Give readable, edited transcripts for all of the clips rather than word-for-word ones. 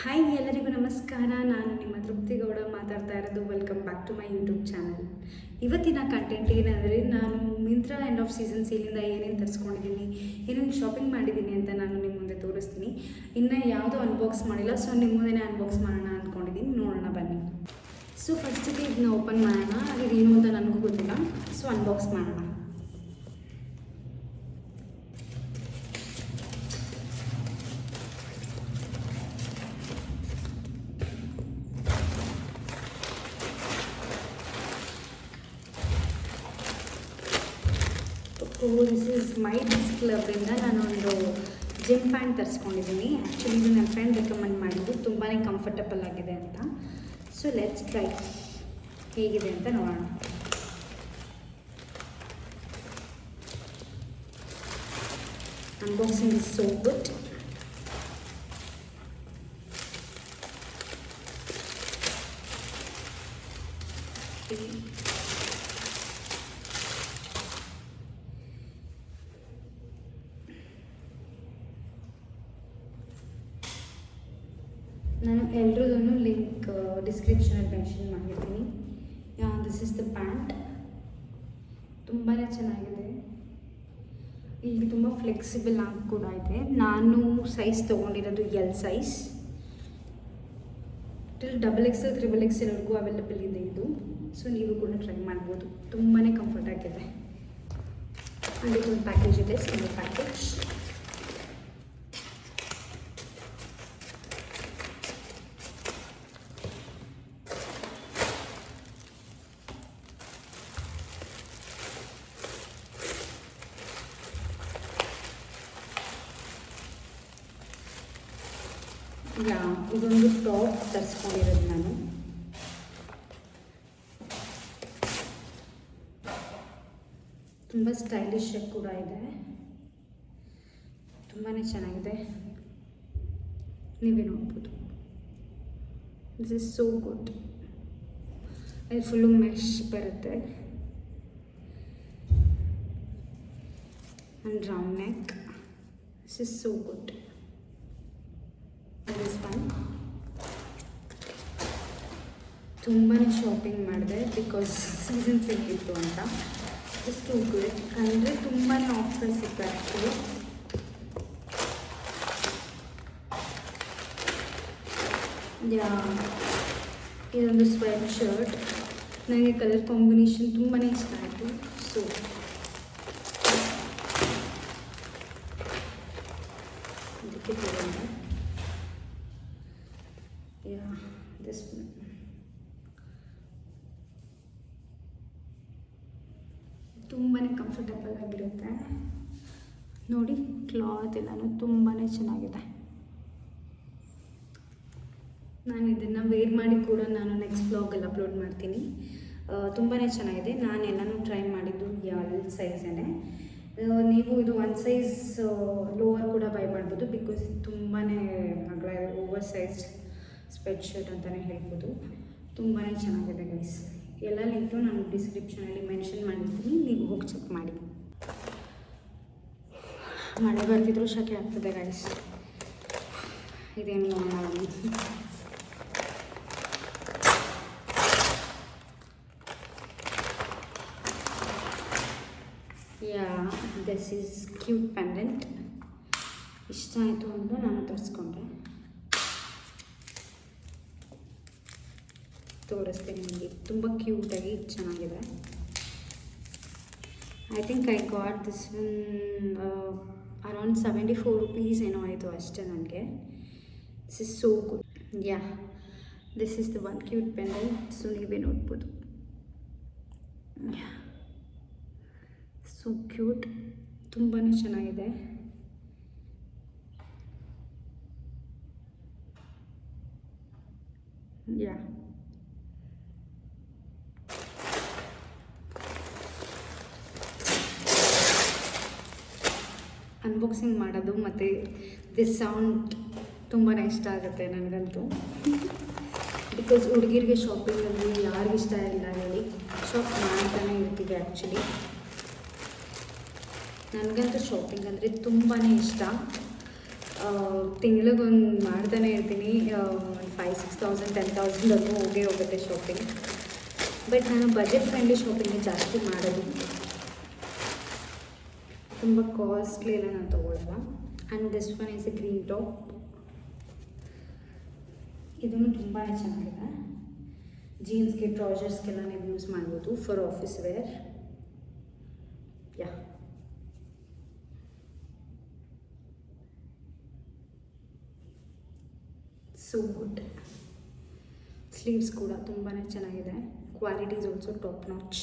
Hi ಎಲ್ಲರಿಗೂ ನಮಸ್ಕಾರ. ನಾನು ನಿಮ್ಮ ತೃಪ್ತಿಗೌಡ ಮಾತಾಡ್ತಾ ಇರೋದು. Welcome back to my YouTube channel. ಇವತ್ತಿನ ಕಂಟೆಂಟ್ ಏನಂದರೆ, ನಾನು ಮಿಂತ್ರಾ ಎಂಡ್ ಆಫ್ ಸೀಸನ್ ಸೇಲಿಂದ ಏನೇನು ತರಿಸ್ಕೊಂಡಿದ್ದೀನಿ, ಏನೇನು ಶಾಪಿಂಗ್ ಮಾಡಿದ್ದೀನಿ ಅಂತ ನಾನು ನಿಮ್ಮ ಮುಂದೆ ತೋರಿಸ್ತೀನಿ. ಇನ್ನು ಯಾವುದೂ ಅನ್ಬಾಕ್ಸ್ ಮಾಡಿಲ್ಲ, ಸೊ ನಿಮ್ಮ ಮುಂದೆ ಅನ್ಬಾಕ್ಸ್ ಮಾಡೋಣ ಅಂದ್ಕೊಂಡಿದ್ದೀನಿ. ನೋಡೋಣ ಬನ್ನಿ. ಸೊ ಫಸ್ಟಿಗೆ ಇದನ್ನ ಓಪನ್ ಮಾಡೋಣ. ಇದೇನು ಅಂತ ನನಗೂ ಗೊತ್ತಿಲ್ಲ, ಸೊ ಅನ್ಬಾಕ್ಸ್ ಮಾಡೋಣ. ದಿಸ್ ಈಸ್ ಮೈ ಡಿಸ್ ಕ್ಲಬ್ಬಿಂದ ನಾನೊಂದು ಜಿಮ್ ಪ್ಯಾಂಟ್ ತರಿಸ್ಕೊಂಡಿದ್ದೀನಿ. ಆ್ಯಕ್ಚುಲಿ ಇದು ನನ್ನ ಫ್ರೆಂಡ್ ರೆಕಮೆಂಡ್ ಮಾಡಿದ್ದು, ತುಂಬಾ ಕಂಫರ್ಟಬಲ್ ಆಗಿದೆ ಅಂತ. ಸೊ ಲೆಟ್ಸ್ ಟ್ರೈ ಹೇಗಿದೆ ಅಂತ ನೋಡೋಣ. Unboxing is so good. ನಾನು ಎಲ್ಲರದನ್ನು ಲಿಂಕ್ ಡಿಸ್ಕ್ರಿಪ್ಷನಲ್ಲಿ ಮೆನ್ಷನ್ ಮಾಡಿರ್ತೀನಿ. This is the pant. ತುಂಬಾ ಚೆನ್ನಾಗಿದೆ. ಇಲ್ಲಿ ತುಂಬ ಫ್ಲೆಕ್ಸಿಬಲ್ ಆಗಿ ಕೂಡ ಇದೆ. ನಾನು ಸೈಜ್ ತೊಗೊಂಡಿರೋದು ಎಲ್ ಸೈಜ್. ಟಿಲ್ XXL, XXLವರೆಗೂ ಅವೈಲಬಲ್ ಇದೆ ಇದು. ಸೊ ನೀವು ಕೂಡ ಟ್ರೈ ಮಾಡ್ಬೋದು. ತುಂಬಾ ಕಂಫರ್ಟ್ ಆಗಿದೆ. ಅಲ್ಲಿ ಒಂದು ಪ್ಯಾಕೇಜ್ ಇದೆ, ಸಿಂಗಲ್ ಪ್ಯಾಕೇಜ್. ಇದೊಂದು ಟಾಪ್ ತರಿಸ್ಕೊಂಡಿರೋದು ನಾನು. ತುಂಬ ಸ್ಟೈಲಿಶ್ ಕೂಡ ಇದೆ, ತುಂಬಾ ಚೆನ್ನಾಗಿದೆ. ನೀವೇ ನೋಡ್ಬೋದು. This is so good. ಇದು ಫುಲ್ಲು ಮೆಶ್ ಬರುತ್ತೆ and round neck. This is so good. ತುಂಬಾ ಶಾಪಿಂಗ್ ಮಾಡಿದೆ ಬಿಕಾಸ್ ಸೀಸನ್ ಸಿಕ್ಕಿತ್ತು ಅಂತ. ಇಷ್ಟು ಗುಡ್ ಅಂದರೆ ತುಂಬಾ ಆಫರ್ ಸಿಕ್ತು ಆ್ಯಕ್ಚುಲಿ. ಇದೊಂದು ಸ್ವೆಟ್ ಶರ್ಟ್. ನನಗೆ ಕಲರ್ ಕಾಂಬಿನೇಷನ್ ತುಂಬಾ ಇಷ್ಟ ಆಯಿತು. ಸೊ ಅದಕ್ಕೆ ತಗೊಂಡೆ. ದಿಸ್ ತುಂಬಾ ಕಂಫರ್ಟಬಲ್ ಆಗಿರುತ್ತೆ ನೋಡಿ. ಕ್ಲಾತ್ ಎಲ್ಲನೂ ತುಂಬಾ ಚೆನ್ನಾಗಿದೆ. ನಾನು ಇದನ್ನು ವೇರ್ ಮಾಡಿ ಕೂಡ ನಾನು ನೆಕ್ಸ್ಟ್ ಬ್ಲಾಗಲ್ಲಿ ಅಪ್ಲೋಡ್ ಮಾಡ್ತೀನಿ. ತುಂಬಾ ಚೆನ್ನಾಗಿದೆ. ನಾನು ಎಲ್ಲನೂ ಟ್ರೈ ಮಾಡಿದ್ದು ಎಲ್ ಸೈಜೇ. ನೀವು ಇದು ಒಂದು ಸೈಜ್ ಲೋವರ್ ಕೂಡ ಬೈ ಮಾಡ್ಬೋದು, ಬಿಕಾಸ್ ಇದು ತುಂಬಾ ಅಗಲ ಇದೆ. ಓವರ್ ಸೈಜ್ ಸ್ವೆಟ್ ಶರ್ಟ್ ಅಂತಲೇ ಹೇಳ್ಬೋದು. ತುಂಬಾ ಚೆನ್ನಾಗಿದೆ ಗೈಸ್. ಎಲ್ಲ ಲಿಂಕು ನಾನು ಡಿಸ್ಕ್ರಿಪ್ಷನಲ್ಲಿ ಮೆನ್ಷನ್ ಮಾಡಿರ್ತೀನಿ, ನೀವು ಹೋಗಿ ಚೆಕ್ ಮಾಡಿ. ಮಳೆ ಬರ್ತಿದ್ರು ಶಕೆ ಆಗ್ತದೆ ಗೈಸ್. ಇದೇನು ನೋಡೋಣ. This is cute pendant. ಇಷ್ಟ ಆಯಿತು ಅಂತ ನಾನು ತರಿಸ್ಕೊಂಡೆ. ತೋರಿಸ್ತೀನಿ ನಿಮಗೆ. ತುಂಬ ಕ್ಯೂಟಾಗಿ ಚೆನ್ನಾಗಿದೆ. I think I got this one around 74 rupees ಏನೋ ಆಯಿತು ಅಷ್ಟೇ ನನಗೆ. This is so good. This is the one cute pendant. So ನೀವೇ ನೋಡ್ಬೋದು. ಸೊ ಕ್ಯೂಟ್, ತುಂಬಾ ಚೆನ್ನಾಗಿದೆ. ಅನ್ಬಾಕ್ಸಿಂಗ್ ಮಾಡೋದು ಮತ್ತು ದಿಸ್ ಸೌಂಡ್ ತುಂಬಾ ಇಷ್ಟ ಆಗುತ್ತೆ ನನಗಂತೂ. ಬಿಕಾಸ್ ಹುಡುಗಿರಿಗೆ ಶಾಪಿಂಗಲ್ಲಿ ಯಾರಿಗಿಷ್ಟ ಇಲ್ಲ ಹೇಳಿ, ಶಾಪ್ ಮಾಡ್ತಾನೆ ಇರ್ತೀವಿ ಆ್ಯಕ್ಚುಲಿ. ನನಗಂತೂ ಶಾಪಿಂಗ್ ಅಂದರೆ ತುಂಬಾ ಇಷ್ಟ. ತಿಂಗಳಿಗೊಂದು ಮಾಡ್ತಾನೆ ಇರ್ತೀನಿ. 5,000-6,000 10,000 ಹೋಗೇ ಹೋಗುತ್ತೆ ಶಾಪಿಂಗ್. ಬಟ್ ನಾನು ಬಜೆಟ್ ಫ್ರೆಂಡ್ಲಿ ಶಾಪಿಂಗ್ ಜಾಸ್ತಿ ಮಾಡೋದು, ತುಂಬ ಕಾಸ್ಟ್ಲಿ ಎಲ್ಲ ನಾನು ತೊಗೊಳ್ಳಲ್ಲ. And this one is a green top. ಇದೂ ತುಂಬಾ ಚೆನ್ನಾಗಿದೆ. ಜೀನ್ಸ್ಗೆ ಟ್ರೌಸರ್ಸ್ಗೆಲ್ಲ ನೀವು ಯೂಸ್ ಮಾಡ್ಬೋದು for office wear. Yeah, so good. Sleeves ಕೂಡ ತುಂಬಾ ಚೆನ್ನಾಗಿದೆ. Quality is also top notch.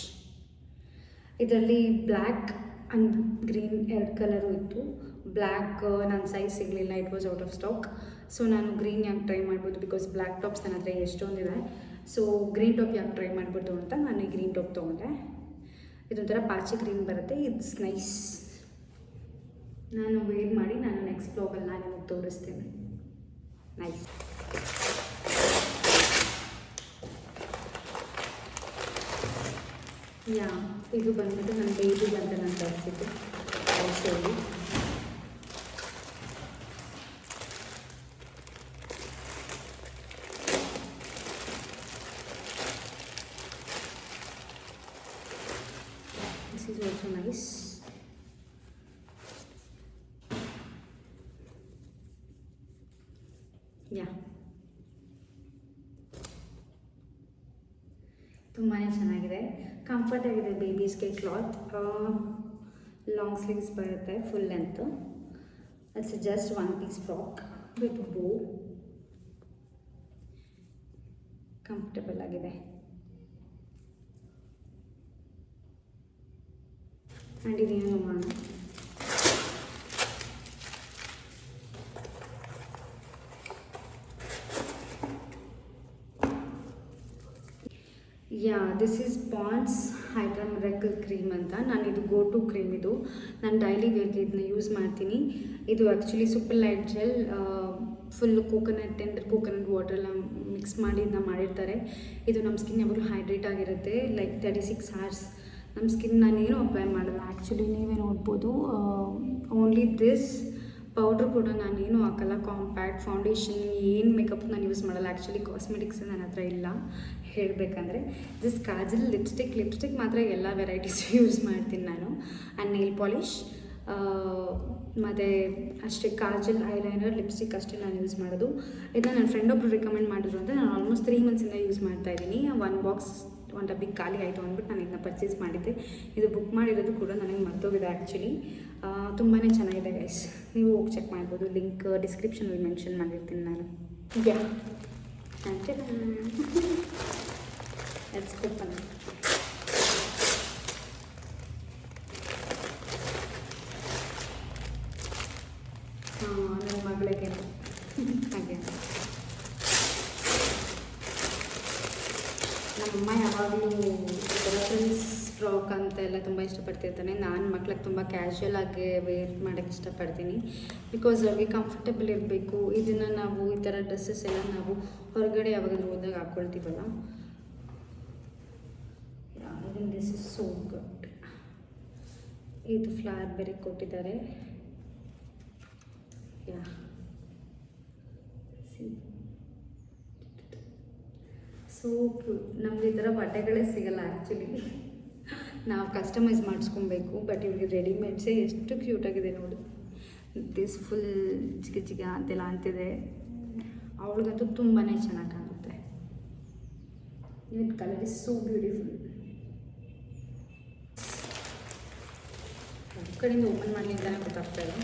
ಇದರಲ್ಲಿ ಬ್ಲ್ಯಾಕ್ ಆ್ಯಂಡ್ ಗ್ರೀನ್ 2 ಕಲರು ಇತ್ತು. ಬ್ಲ್ಯಾಕ್ ನನ್ನ ಸೈಜ್ ಸಿಗಲಿಲ್ಲ, it was out of stock. So ನಾನು ಗ್ರೀನ್ ಯಾಕೆ ಟ್ರೈ ಮಾಡ್ಬೋದು, ಬಿಕಾಸ್ ಬ್ಲ್ಯಾಕ್ ಟಾಪ್ಸ್ ನನ್ನ ಹತ್ರ ಎಷ್ಟೊಂದಿದೆ. ಸೊ ಗ್ರೀನ್ ಟಾಪ್ ಯಾಕೆ ಟ್ರೈ ಮಾಡ್ಬೋದು ಅಂತ ನಾನು ಈ ಗ್ರೀನ್ ಟಾಪ್ ತೊಗೊಂಡೆ. ಇದೊಂಥರ ಪಾಚಿ ಗ್ರೀನ್ ಬರುತ್ತೆ. It's nice. ನಾನು ವೇರ್ ಮಾಡಿ ನಾನು ನೆಕ್ಸ್ಟ್ ಬ್ಲಾಗಲ್ಲಿ ನಾನು ನಿಮಗೆ ತೋರಿಸ್ತೀನಿ. ನೈಸ್. ಯಾ, ಇದು ಬಂದ್ಬಿಟ್ಟು ನನ್ನ ಬೇಬಿ ಅಂತ ನಾನು ತರಿಸಿದ್ದು ಶೋಲಿ. This is also nice. Yeah, ತುಂಬಾ ಚೆನ್ನಾಗಿದೆ. ಕಂಫರ್ಟ್ ಆಗಿದೆ. ಬೇಬೀಸ್ಗೆ ಕ್ಲಾತ್. ಲಾಂಗ್ ಸ್ಲೀವ್ಸ್ ಬರುತ್ತೆ, full length. It's just 1 piece frock with bow. Comfortable ಆಗಿದೆ. ಆ್ಯಂಡ್ ಇದೇನು ಮಾಡೋಣ, yeah, this is Pond's hydra miracle cream ಅಂತ. ನಾನು ಇದು ಗೋ ಟು ಕ್ರೀಮ್. ಇದು ನಾನು ಡೈಲಿ ವೇರ್ಗೆ ಇದನ್ನ ಯೂಸ್ ಮಾಡ್ತೀನಿ. ಇದು actually super light gel, full tender coconut ವಾಟರೆಲ್ಲ ಮಿಕ್ಸ್ ಮಾಡಿ ಇದನ್ನ ಮಾಡಿರ್ತಾರೆ. ಇದು ನಮ್ಮ ಸ್ಕಿನ್ ಯಾವಾಗಲೂ ಹೈಡ್ರೇಟ್ ಆಗಿರುತ್ತೆ, ಲೈಕ್ 36 hours. ನಮ್ಮ ಸ್ಕಿನ್ ನಾನೇನು ಅಪ್ಲೈ ಮಾಡಲ್ಲ ಆ್ಯಕ್ಚುಲಿ, ನೀವೇ ನೋಡ್ಬೋದು. ಓನ್ಲಿ ದಿಸ್ ಪೌಡ್ರ್ ಕೂಡ ನಾನೇನು ಹಾಕಲ್ಲ. ಕಾಂಪ್ಯಾಕ್ಟ್ ಫೌಂಡೇಶನ್ ಏನು ಮೇಕಪ್ ನಾನು ಯೂಸ್ ಮಾಡಲ್ಲ. ಆ್ಯಕ್ಚುಲಿ ಕಾಸ್ಮೆಟಿಕ್ಸ್ ನನ್ನ ಹತ್ರ ಇಲ್ಲ ಹೇಳಬೇಕಂದ್ರೆ. ದಿಸ್ ಕಾಜಲ್, ಲಿಪ್ಸ್ಟಿಕ್ ಮಾತ್ರ ಎಲ್ಲ ವೆರೈಟೀಸ್ ಯೂಸ್ ಮಾಡ್ತೀನಿ ನಾನು. ಆ್ಯಂಡ್ ನೇಲ್ ಪಾಲಿಷ್ ಮತ್ತು ಅಷ್ಟೇ. ಕಾಜಲ್, ಐಲೈನರ್, ಲಿಪ್ಸ್ಟಿಕ್ ಅಷ್ಟೇ ನಾನು ಯೂಸ್ ಮಾಡೋದು. ಇದನ್ನ ನನ್ನ ಫ್ರೆಂಡ್ ಒಬ್ಬರು ರೆಕಮೆಂಡ್ ಮಾಡಿದ್ರು ಅಂತ ನಾನು ಆಲ್ಮೋಸ್ಟ್ 3 months ಯೂಸ್ ಮಾಡ್ತಾಯಿದ್ದೀನಿ. 1 ಬಾಕ್ಸ್ 1 ಡಬ್ಬಿಗೆ ಖಾಲಿ ಆಯಿತು ಅಂದ್ಬಿಟ್ಟು ನಾನು ಇದನ್ನ ಪರ್ಚೇಸ್ ಮಾಡಿದ್ದೆ. ಇದು ಬುಕ್ ಮಾಡಿರೋದು ಕೂಡ ನನಗೆ ಮರ್ತೋಗಿದೆ ಆ್ಯಕ್ಚುಲಿ. ತುಂಬಾ ಚೆನ್ನಾಗಿದೆ ಗೈಸ್, ನೀವು ಹೋಗಿ ಚೆಕ್ ಮಾಡ್ಬೋದು. ಲಿಂಕ್ ಡಿಸ್ಕ್ರಿಪ್ಷನಲ್ಲಿ ಮೆನ್ಷನ್ ಮಾಡಿರ್ತೀನಿ ನಾನು. ಯಾ, ಲೆಟ್ಸ್ ಓಪನ್. ನನ್ನ ಮಗಳಿಗೆ ಹಾಗೆ ನಮ್ಮಮ್ಮ ಯಾವಾಗಲೂ ಫ್ರೆಂಡ್ಸ್ ಫ್ರಾಕ್ ಅಂತ ಎಲ್ಲ ತುಂಬ ಇಷ್ಟಪಡ್ತಿರ್ತಾನೆ. ನಾನು ಮಕ್ಳಿಗೆ ತುಂಬ ಕ್ಯಾಶುಯಲ್ ಆಗಿ ವೇರ್ ಮಾಡೋಕ್ಕೆ ಇಷ್ಟಪಡ್ತೀನಿ, ಬಿಕಾಸ್ ಅವ್ರಿಗೆ ಕಂಫರ್ಟಬಲ್ ಇರಬೇಕು. ಇದನ್ನು ನಾವು ಈ ಥರ ಡ್ರೆಸ್ಸಸ್ ಎಲ್ಲ ನಾವು ಹೊರಗಡೆ ಯಾವಾಗಾದ್ರೂ ಹೋದಾಗ ಹಾಕ್ಕೊಳ್ತೀವಲ್ಲ. This is so good. ಇದು ಫ್ಲವರ್ ಬೇರೆ ಕೊಟ್ಟಿದ್ದಾರೆ. Yeah, so cute. ನಮ್ಗೆ ಈ ಥರ ಬಟ್ಟೆಗಳೇ ಸಿಗಲ್ಲ ಆ್ಯಕ್ಚುಲಿ, ನಾವು ಕಸ್ಟಮೈಸ್ ಮಾಡಿಸ್ಕೊಬೇಕು. ಬಟ್ ಇವ್ರಿಗೆ ರೆಡಿಮೇಡ್ಸೇ ಎಷ್ಟು ಕ್ಯೂಟಾಗಿದೆ ನೋಡಿ. ದಿಸ್ ಫುಲ್ ಚಿಕ್ಕ ಅಂತೆಲ್ಲ ಅಂತಿದೆ. ಅವಳಿಗಂತೂ ತುಂಬಾ ಚೆನ್ನಾಗಿ ಕಾಣುತ್ತೆ. With colour is so beautiful. ಕಡೆಯಿಂದ ಓಪನ್ ಮಾಡಲಿ ಅಂತಲೇ ಗೊತ್ತಾಗ್ತಾಯಿದೆ.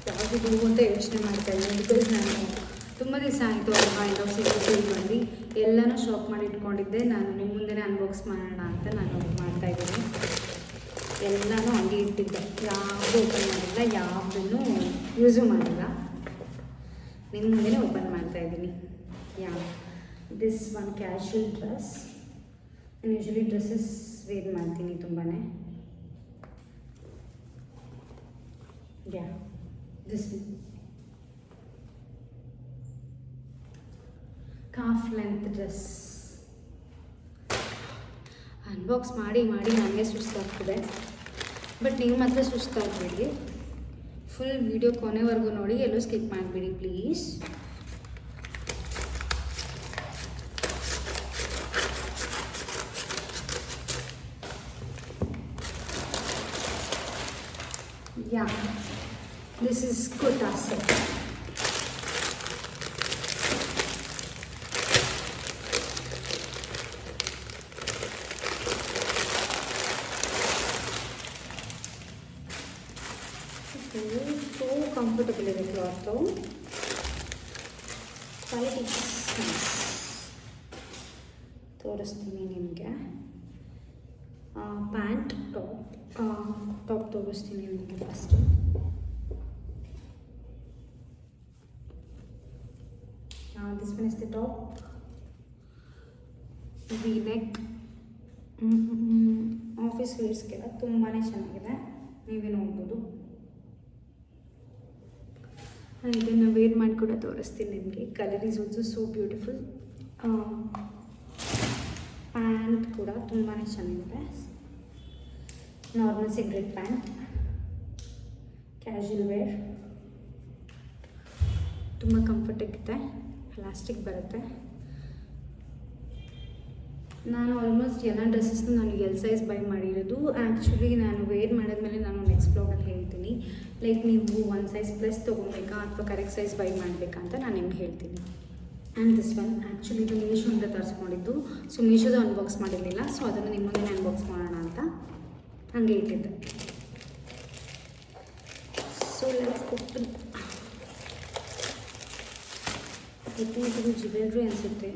ಯಾವಾಗಿದು ಅಂತ ಯೋಚನೆ ಮಾಡ್ತಾ ಇದ್ದೀನಿ. ಬಿಕಾಸ್ ನಾನು ತುಂಬ ದಿವಸ ಆಯಿತು ಕೈಂಡ್ ಆಫ್ ಸಿಟಿ ಬಂದು ಎಲ್ಲನೂ ಶಾಪ್ ಮಾಡಿ ಇಟ್ಕೊಂಡಿದ್ದೆ. ನಾನು ನಿಮ್ಮ ಮುಂದೆನೇ ಅನ್ಬಾಕ್ಸ್ ಮಾಡೋಣ ಅಂತ ನಾನು ಮಾಡ್ತಾಯಿದ್ದೀನಿ. ಎಲ್ಲನೂ ಹಂಗೆ ಇಟ್ಟಿದ್ದೆ, ಯಾವುದು ಓಪನ್ ಮಾಡಿಲ್ಲ, ಯಾವುದನ್ನು ಯೂಸು ಮಾಡಿಲ್ಲ. ನಿಮ್ಮ ಮುಂದೆನೇ ಓಪನ್ ಮಾಡ್ತಾಯಿದ್ದೀನಿ. Yeah, this one casual dress. ನಾನು ಯೂಶ್ವಲಿ ಡ್ರೆಸ್ಸಸ್ ವೇರ್ ಮಾಡ್ತೀನಿ ತುಂಬಾ. Yeah this calf length dress unbox ಮಾಡಿ ನನಗೆ ಸುಸ್ತಾಗ್ತದೆ. ಬಟ್ ನೀವು ಮಾತ್ರ ಸುಸ್ತಾಗಬೇಡಿ, ಫುಲ್ ವಿಡಿಯೋ ಕೊನೆವರೆಗೂ ನೋಡಿ, ಎಲ್ಲೂ ಸ್ಕಿಪ್ ಮಾಡಿಬಿಡಿ please. Yeah, this is kurta set. So comfortable ಇದೆ ಕ್ಲಾತು, ಕ್ವಾಲಿಟಿ ನೈಸ್. ತೋರಿಸ್ತೀನಿ ನಿಮಗೆ. ಪ್ಯಾಂಟ್ ಟಾಪ್ ತೋರಿಸ್ತೀನಿ ನಿಮಗೆ first. This one is the top, V neck, office ವೇರ್ಸ್ಗೆಲ್ಲ ತುಂಬಾ ಚೆನ್ನಾಗಿದೆ, ನೀವೇ ನೋಡ್ಬೋದು. ಇದನ್ನು ವೇರ್ ಮಾಡಿ ಕೂಡ ತೋರಿಸ್ತೀನಿ ನಿಮಗೆ. Colour is also so beautiful. Pant ಕೂಡ ತುಂಬಾ ಚೆನ್ನಾಗಿದೆ. Normal cigarette pant, casual wear, ತುಂಬ ಕಂಫರ್ಟಾಗಿದೆ, ಎಲಾಸ್ಟಿಕ್ ಬರುತ್ತೆ. ನಾನು ಆಲ್ಮೋಸ್ಟ್ ಎಲ್ಲ ಡ್ರೆಸ್ಸಸ್ನ ನಾನು ಎಲ್ ಸೈಜ್ ಬೈ ಮಾಡಿರೋದು. ಆ್ಯಕ್ಚುಲಿ ನಾನು ವೇರ್ ಮಾಡಿದ್ಮೇಲೆ ನಾನು ನೆಕ್ಸ್ಟ್ ಬ್ಲಾಗಲ್ಲಿ ಹೇಳ್ತೀನಿ, ಲೈಕ್ ನೀವು 1 ಸೈಜ್ ಪ್ಲಸ್ ತೊಗೊಬೇಕಾ ಅಥವಾ ಕರೆಕ್ಟ್ ಸೈಜ್ ಬೈ ಮಾಡಬೇಕಾ ಅಂತ ನಾನು ನಿಮ್ಗೆ ಹೇಳ್ತೀನಿ. ಆ್ಯಂಡ್ ದಿಸ್ ಒನ್ ಆ್ಯಕ್ಚುಲಿ ಇದು ಮೀಶೋಯಿಂದ ತರಿಸ್ಕೊಂಡಿದ್ದು. ಸೊ ಮೀಶೋದ ಅನ್ಬಾಕ್ಸ್ ಮಾಡಿರಲಿಲ್ಲ, ಸೊ ಅದನ್ನು ನಿಮ್ಮ ಮುಂದೆ ಅನ್ಬಾಕ್ಸ್ ಮಾಡೋಣ ಅಂತ ಹಾಗೆ ಇಟ್ಟಿದ್ದೆ. So let's open. ಇದು ಜ್ಯುವೆಲ್ರಿ ಅನಿಸುತ್ತೆ.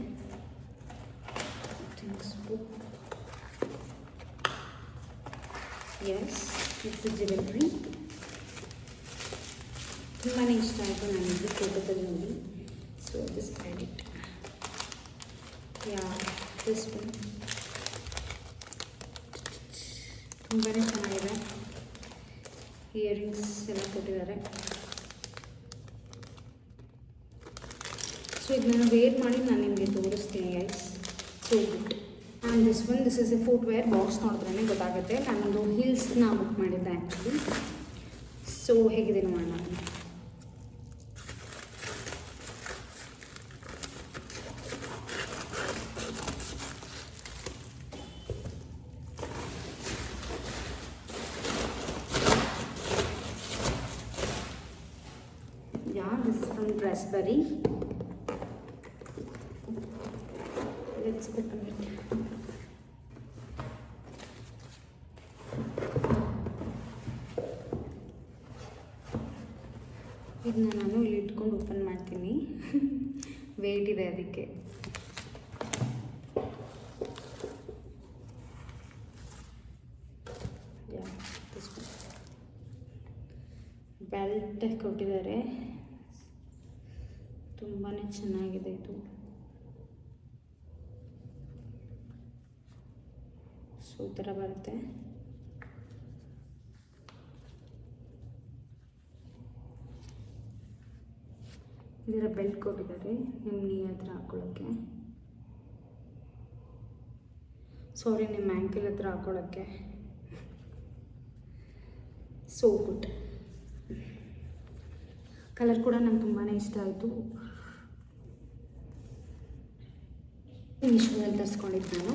Yes, it's jewellery. ತುಂಬಾ ಇಷ್ಟ ಆಯಿತು ನನಗೆ ಫೋಟೋದಲ್ಲಿ ನೋಡಿ. So this credit, yeah this one ತುಂಬಾ ಚೆನ್ನಾಗಿದೆ. ಇಯರಿಂಗ್ಸ್ ಎಲ್ಲ ಕೊಟ್ಟಿದ್ದಾರೆ. ಸೊ ಇದನ್ನ ವೇರ್ ಮಾಡಿ ನಾನು ನಿಮಗೆ ತೋರಿಸ್ತೀನಿ guys. So good. And this is a footwear. Box ನೋಡಿದ್ರೇ ಗೊತ್ತಾಗುತ್ತೆ. ನಾನೊಂದು ಹೀಲ್ಸ್ನ ಬುಕ್ ಮಾಡಿದ್ದೆ ಆ್ಯಕ್ಚುಲಿ. ಸೊ ಹೇಗಿದೆ ನೋಡೋಣ. This is from Raspberry. Let's open it. ಇದನ್ನ ನಾನು ಇಲ್ಲಿ ಇಟ್ಕೊಂಡು ಓಪನ್ ಮಾಡ್ತೀನಿ. ವೇಟ್ ಇದೆ ಅದಕ್ಕೆ. ಬೆಲ್ಟ್ ಕೊಟ್ಟಿದ್ದಾರೆ. ತುಂಬಾ ಚೆನ್ನಾಗಿದೆ ಇದು. ಸೊ ಈ ಥರ ಬರುತ್ತೆ. ಇದರ ಬೆಲ್ಟ್ ಕೊಟ್ಟಿದ್ದಾರೆ ನಿಮ್ಮ ನೀ ಹತ್ರ ಹಾಕೊಳ್ಳೋಕ್ಕೆ, ಸಾರಿ ನಿಮ್ಮ ಆ್ಯಂಕಲ್ ಹತ್ರ ಹಾಕೊಳ್ಳೋಕ್ಕೆ. So good. ಕಲರ್ ಕೂಡ ನಂಗೆ ತುಂಬಾ ಇಷ್ಟ ಆಯಿತು. ಮೀಶೋದಲ್ಲಿ ತರಿಸ್ಕೊಂಡಿದ್ದು ನಾನು.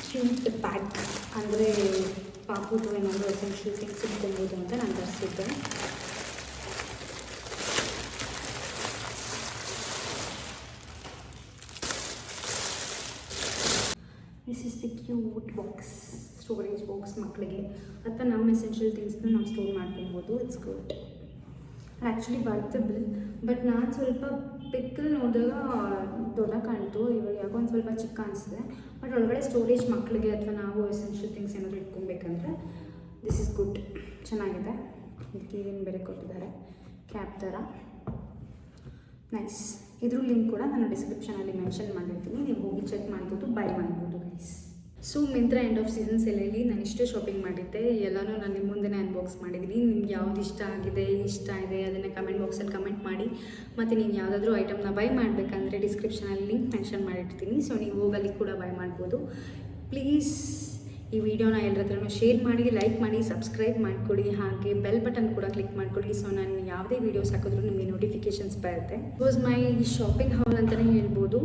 ಕ್ಯೂಟ್ ಬ್ಯಾಗ್ ಅಂದರೆ ಪಾಪುದು ಏನಾದರೂ ಎಸೆನ್ಷಿಯಲ್ ಥಿಂಗ್ಸ್ ಇಟ್ಕೊಬೋದು ಅಂತ ನಾನು ತರಿಸಿದ್ದೆ. This is the cute box, storage box ಮಕ್ಕಳಿಗೆ ಅಥವಾ ನಮ್ಮ ಎಸೆನ್ಷಿಯಲ್ ಥಿಂಗ್ಸ್ನ ನಾವು ಸ್ಟೋರ್ ಮಾಡ್ಕೊಬೋದು. It's good. ಆ್ಯಕ್ಚುಲಿ ಬರ್ತಬಲ್, ಬಟ್ ನಾನು ಸ್ವಲ್ಪ ಪಿಕ್ಕಲ್ಲಿ ನೋಡಿದಾಗ ದೊಡ್ಡ ಕಾಣ್ತು. ಇವಾಗ ಯಾಕೋ ಒಂದು ಸ್ವಲ್ಪ ಚಿಕ್ಕ ಅನಿಸಿದೆ. ಬಟ್ ಒಳಗಡೆ ಸ್ಟೋರೇಜ್ ಮಕ್ಕಳಿಗೆ ಅಥವಾ ನಾವು ಎಸೆನ್ಷಿಯಲ್ ಥಿಂಗ್ಸ್ ಏನಾದರೂ ಇಟ್ಕೊಬೇಕಂದ್ರೆ ದಿಸ್ ಇಸ್ ಗುಡ್. ಚೆನ್ನಾಗಿದೆ. ಕೀವಿನ ಬೇರೆ ಕೊಟ್ಟಿದ್ದಾರೆ, ಕ್ಯಾಪ್ ಥರ. ನೈಸ್. ಇದ್ರ ಲಿಂಕ್ ಕೂಡ ನಾನು ಡಿಸ್ಕ್ರಿಪ್ಷನಲ್ಲಿ ಮೆನ್ಷನ್ ಮಾಡಿರ್ತೀನಿ. ನೀವು ಹೋಗಿ ಚೆಕ್ ಮಾಡ್ಬೋದು, ಬೈ ಮಾಡ್ಬೋದು guys. So Myntra end of season ಸೇಲಲ್ಲಿ ನಾನು ಇಷ್ಟೇ ಶಾಪಿಂಗ್ ಮಾಡಿದ್ದೆ, ಎಲ್ಲನೂ ನಾನು ನಿಮ್ಮ ಮುಂದೆನೇ ಅನ್ಬಾಕ್ಸ್ ಮಾಡಿದ್ದೀನಿ. ನಿಮ್ಗೆ ಯಾವ್ದು ಇಷ್ಟ ಆಗಿದೆ, ಇಷ್ಟ ಇದೆ ಅದನ್ನು ಕಮೆಂಟ್ ಬಾಕ್ಸಲ್ಲಿ ಕಮೆಂಟ್ ಮಾಡಿ. ಮತ್ತು ನೀವು ಯಾವುದಾದ್ರೂ ಐಟಮ್ನ ಬೈ ಮಾಡಬೇಕಂದ್ರೆ ಡಿಸ್ಕ್ರಿಪ್ಷನಲ್ಲಿ ಲಿಂಕ್ ಮೆನ್ಷನ್ ಮಾಡಿರ್ತೀನಿ, ಸೊ ನೀವು ಹೋಗಲ್ಲಿ ಕೂಡ ಬೈ ಮಾಡ್ಬೋದು. ಪ್ಲೀಸ್ ಈ ವಿಡಿಯೋನ ಎಲ್ಲರ ಹತ್ರನೂ ಶೇರ್ ಮಾಡಿ, ಲೈಕ್ ಮಾಡಿ, ಸಬ್ಸ್ಕ್ರೈಬ್ ಮಾಡಿಕೊಡಿ, ಹಾಗೆ ಬೆಲ್ ಬಟನ್ ಕೂಡ ಕ್ಲಿಕ್ ಮಾಡಿಕೊಡಿ. ಸೊ ನಾನು ಯಾವುದೇ ವೀಡಿಯೋಸ್ ಹಾಕಿದ್ರೂ ನಿಮಗೆ ನೋಟಿಫಿಕೇಷನ್ಸ್ ಬರುತ್ತೆ. ಇಟ್ ವಾಸ್ ಮೈ ಶಾಪಿಂಗ್ ಹಾಲ್ ಅಂತಲೇ ಹೇಳ್ಬೋದು.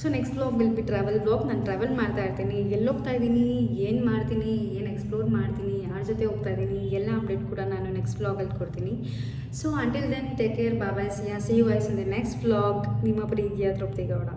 So next vlog will be travel vlog. ನಾನು ಟ್ರಾವೆಲ್ ಮಾಡ್ತಾ ಇರ್ತೀನಿ, ಎಲ್ಲಿ ಹೋಗ್ತಾ ಇದ್ದೀನಿ, ಏನು ಮಾಡ್ತೀನಿ, ಏನು ಎಕ್ಸ್ಪ್ಲೋರ್ ಮಾಡ್ತೀನಿ, ಯಾರ ಜೊತೆ ಹೋಗ್ತಾ ಇದ್ದೀನಿ, ಎಲ್ಲ ಅಪ್ಡೇಟ್ ಕೂಡ ನಾನು ನೆಕ್ಸ್ಟ್ ವ್ಲಾಗಲ್ಲಿ ಕೊಡ್ತೀನಿ. So until then take care, bye, see you guys in the next vlog. ನಿಮ್ಮ ಪ್ರೀತಿಯ ತೃಪ್ತಿ ಗೌಡ.